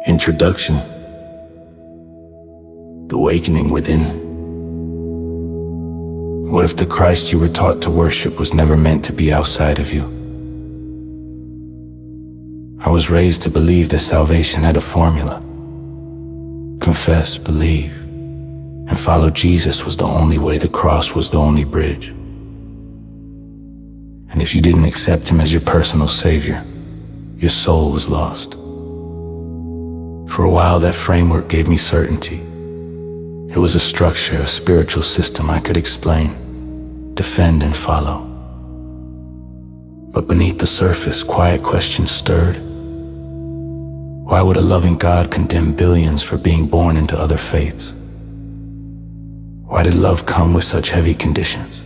Introduction. The awakening within. What if the Christ you were taught to worship was never meant to be outside of you? I was raised to believe that salvation had a formula. Confess, believe, and follow Jesus was the only way. The cross was the only bridge. And if you didn't accept him as your personal savior, your soul was lost. For a while, that framework gave me certainty. It was a structure, a spiritual system I could explain, defend, and follow. But beneath the surface, quiet questions stirred. Why would a loving God condemn billions for being born into other faiths? Why did love come with such heavy conditions?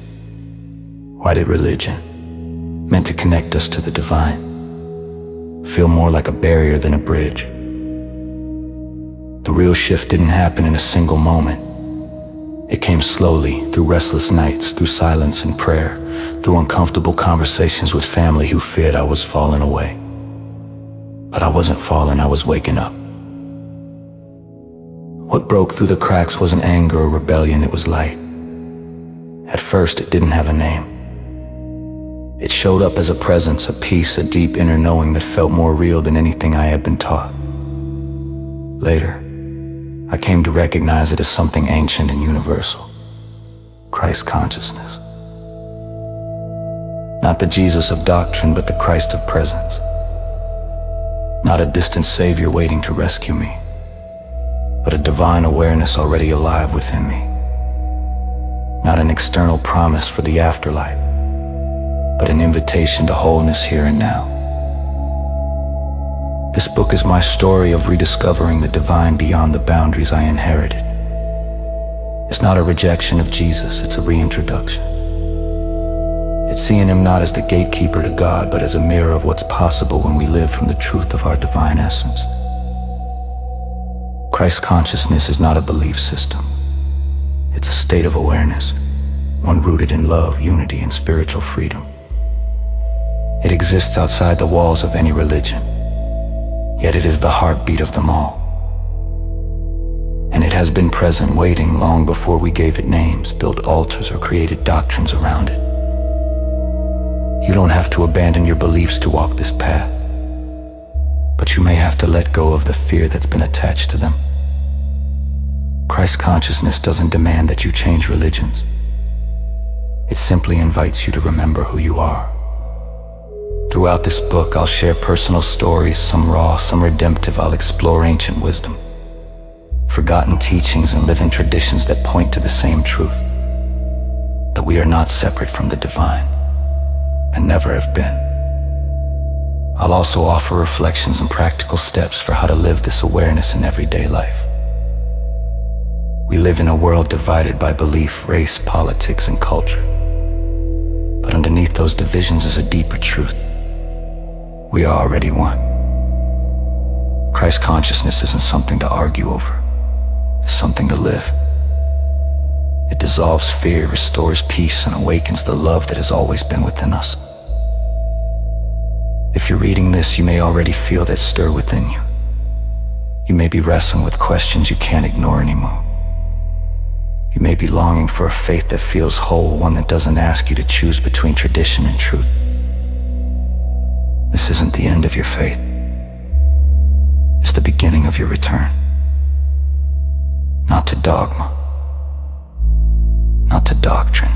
Why did religion, meant to connect us to the divine, feel more like a barrier than a bridge? The real shift didn't happen in a single moment. It came slowly, through restless nights, through silence and prayer, through uncomfortable conversations with family who feared I was falling away. But I wasn't falling, I was waking up. What broke through the cracks wasn't anger or rebellion, it was light. At first, it didn't have a name. It showed up as a presence, a peace, a deep inner knowing that felt more real than anything I had been taught. Later, I came to recognize it as something ancient and universal. Christ consciousness. Not the Jesus of doctrine, but the Christ of presence. Not a distant savior waiting to rescue me, but a divine awareness already alive within me. Not an external promise for the afterlife, but an invitation to wholeness here and now. This book is my story of rediscovering the divine beyond the boundaries I inherited. It's not a rejection of Jesus, it's a reintroduction. It's seeing him not as the gatekeeper to God, but as a mirror of what's possible when we live from the truth of our divine essence. Christ consciousness is not a belief system. It's a state of awareness, one rooted in love, unity, and spiritual freedom. It exists outside the walls of any religion. Yet it is the heartbeat of them all. And it has been present, waiting long before we gave it names, built altars, or created doctrines around it. You don't have to abandon your beliefs to walk this path, but you may have to let go of the fear that's been attached to them. Christ consciousness doesn't demand that you change religions. It simply invites you to remember who you are. Throughout this book, I'll share personal stories, some raw, some redemptive. I'll explore ancient wisdom, forgotten teachings, and living traditions that point to the same truth, that we are not separate from the divine, and never have been. I'll also offer reflections and practical steps for how to live this awareness in everyday life. We live in a world divided by belief, race, politics, and culture. But underneath those divisions is a deeper truth. We are already one. Christ consciousness isn't something to argue over. It's something to live. It dissolves fear, restores peace, and awakens the love that has always been within us. If you're reading this, you may already feel that stir within you. You may be wrestling with questions you can't ignore anymore. You may be longing for a faith that feels whole, one that doesn't ask you to choose between tradition and truth. This isn't the end of your faith. It's the beginning of your return. Not to dogma, not to doctrine,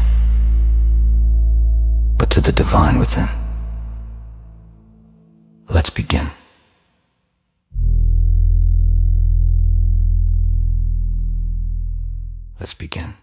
but to the divine within. Let's begin. Let's begin.